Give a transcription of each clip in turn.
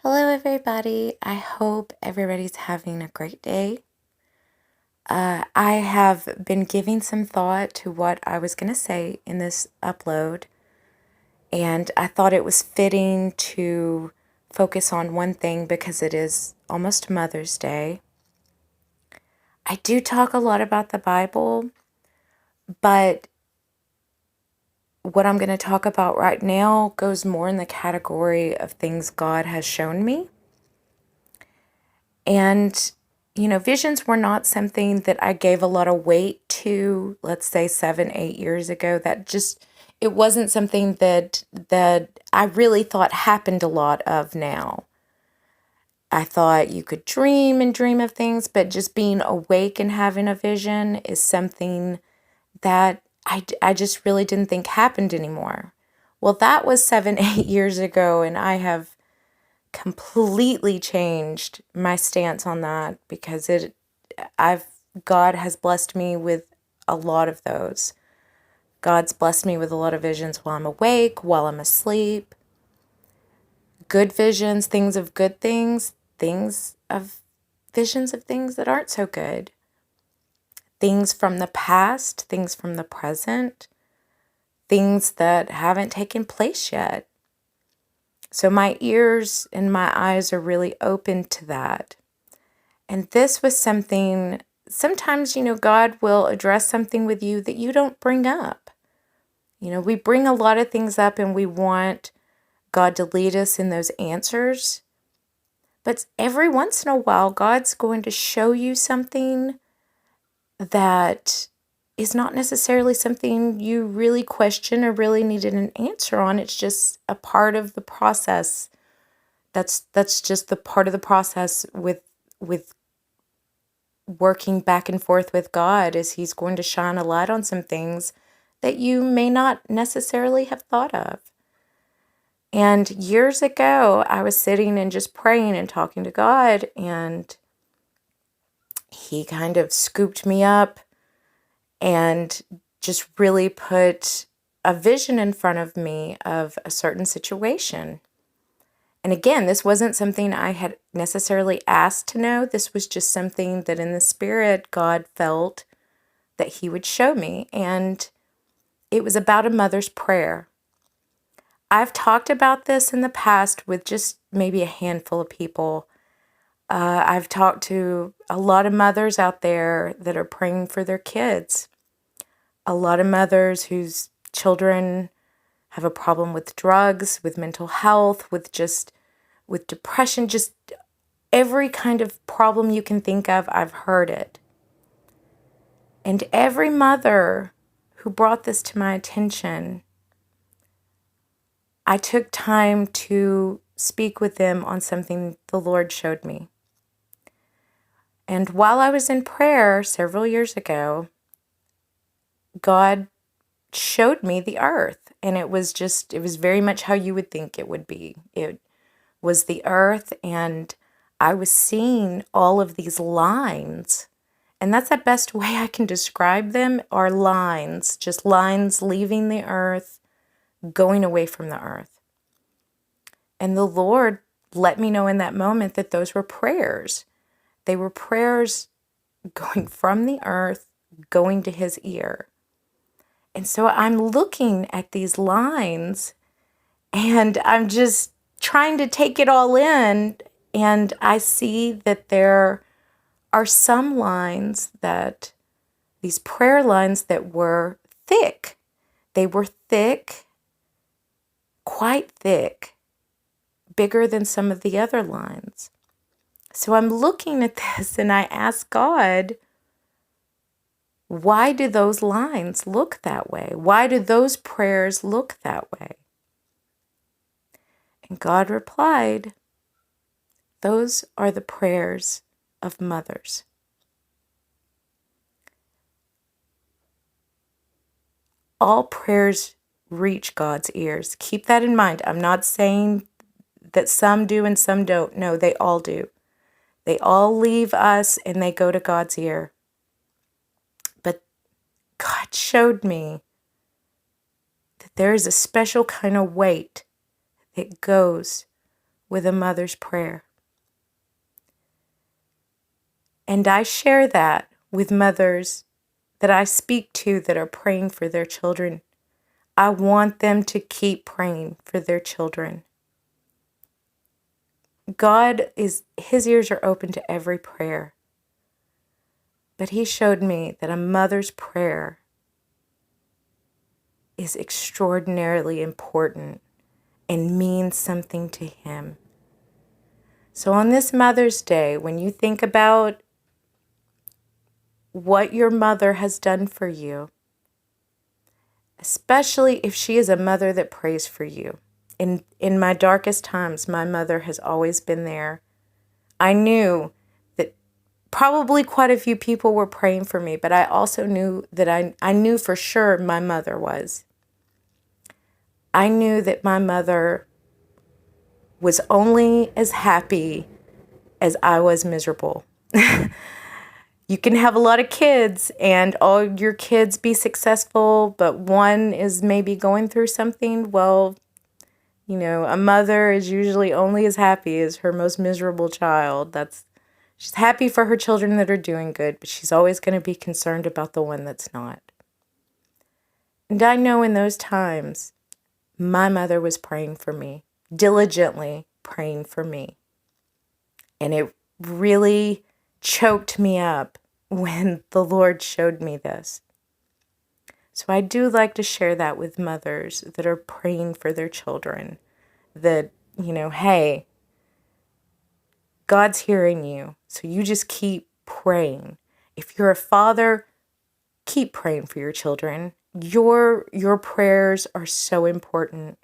Hello, everybody. I hope everybody's having a great day. I have been giving some thought to what I was going to say in this upload, and I thought it was fitting to focus on one thing because it is almost Mother's Day. I do talk a lot about the Bible, but what I'm going to talk about right now goes more in the category of things God has shown me. And, visions were not something that I gave a lot of weight to, let's say 7, 8 years ago. It wasn't something that I really thought happened a lot of now. I thought you could dream and dream of things, but just being awake and having a vision is something that I just really didn't think happened anymore. Well, that was 7, 8 years ago, and I have completely changed my stance on that because God has blessed me with a lot of those. God's blessed me with a lot of visions while I'm awake, while I'm asleep. Good visions, things of good things of visions of things that aren't so good. Things from the past, things from the present, things that haven't taken place yet. So my ears and my eyes are really open to that. And this was something, sometimes, God will address something with you that you don't bring up. We bring a lot of things up and we want God to lead us in those answers. But every once in a while, God's going to show you something that is not necessarily something you really question or really needed an answer on. It's just a part of the process. That's just the part of the process with working back and forth with God, is He's going to shine a light on some things that you may not necessarily have thought of. And years ago, I was sitting and just praying and talking to God, and He kind of scooped me up and just really put a vision in front of me of a certain situation. And again, this wasn't something I had necessarily asked to know. This was just something that in the spirit God felt that He would show me. And it was about a mother's prayer. I've talked about this in the past with just maybe a handful of people. I've talked to a lot of mothers out there that are praying for their kids. A lot of mothers whose children have a problem with drugs, with mental health, with depression, just every kind of problem you can think of, I've heard it. And every mother who brought this to my attention, I took time to speak with them on something the Lord showed me. And while I was in prayer several years ago, God showed me the earth. And it was very much how you would think it would be. It was the earth, and I was seeing all of these lines. And that's the best way I can describe them, are lines, just lines leaving the earth, going away from the earth. And the Lord let me know in that moment that those were prayers. They were prayers going from the earth, going to His ear. And so I'm looking at these lines, and I'm just trying to take it all in, and I see that there are some lines, that these prayer lines, that were thick. They were thick, quite thick, bigger than some of the other lines. So I'm looking at this and I ask God, why do those lines look that way? Why do those prayers look that way? And God replied, those are the prayers of mothers. All prayers reach God's ears. Keep that in mind. I'm not saying that some do and some don't. No, they all do. They all leave us and they go to God's ear. But God showed me that there is a special kind of weight that goes with a mother's prayer. And I share that with mothers that I speak to that are praying for their children. I want them to keep praying for their children. His ears are open to every prayer. But he showed me that a mother's prayer is extraordinarily important and means something to him. So on this Mother's Day, when you think about what your mother has done for you, especially if she is a mother that prays for you. In my darkest times, my mother has always been there. I knew that probably quite a few people were praying for me, but I also knew that I knew for sure my mother was. I knew that my mother was only as happy as I was miserable. You can have a lot of kids and all your kids be successful, but one is maybe going through something. Well, a mother is usually only as happy as her most miserable child. She's happy for her children that are doing good, but she's always going to be concerned about the one that's not. And I know in those times, my mother was praying for me, diligently praying for me. And it really choked me up when the Lord showed me this. So I do like to share that with mothers that are praying for their children, that, hey, God's hearing you, so you just keep praying. If you're a father, keep praying for your children. Your prayers are so important.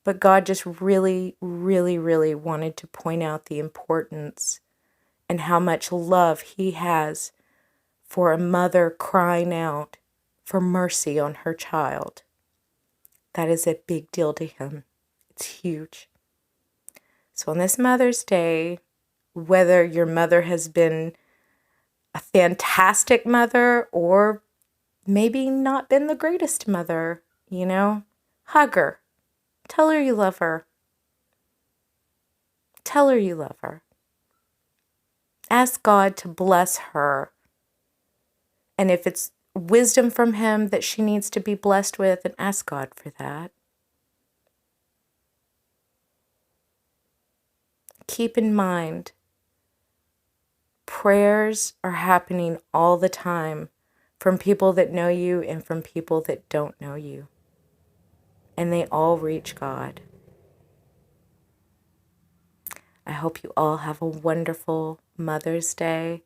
But God just really, really, really wanted to point out the importance and how much love he has for a mother crying out for mercy on her child. That is a big deal to him. It's huge. So on this Mother's Day, whether your mother has been a fantastic mother or maybe not been the greatest mother, hug her. Tell her you love her. Tell her you love her. Ask God to bless her. And if it's wisdom from him that she needs to be blessed with, then ask God for that. Keep in mind, prayers are happening all the time from people that know you and from people that don't know you. And they all reach God. I hope you all have a wonderful Mother's Day.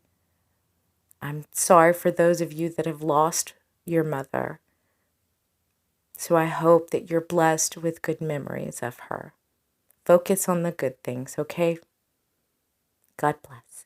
I'm sorry for those of you that have lost your mother. So I hope that you're blessed with good memories of her. Focus on the good things, okay? God bless.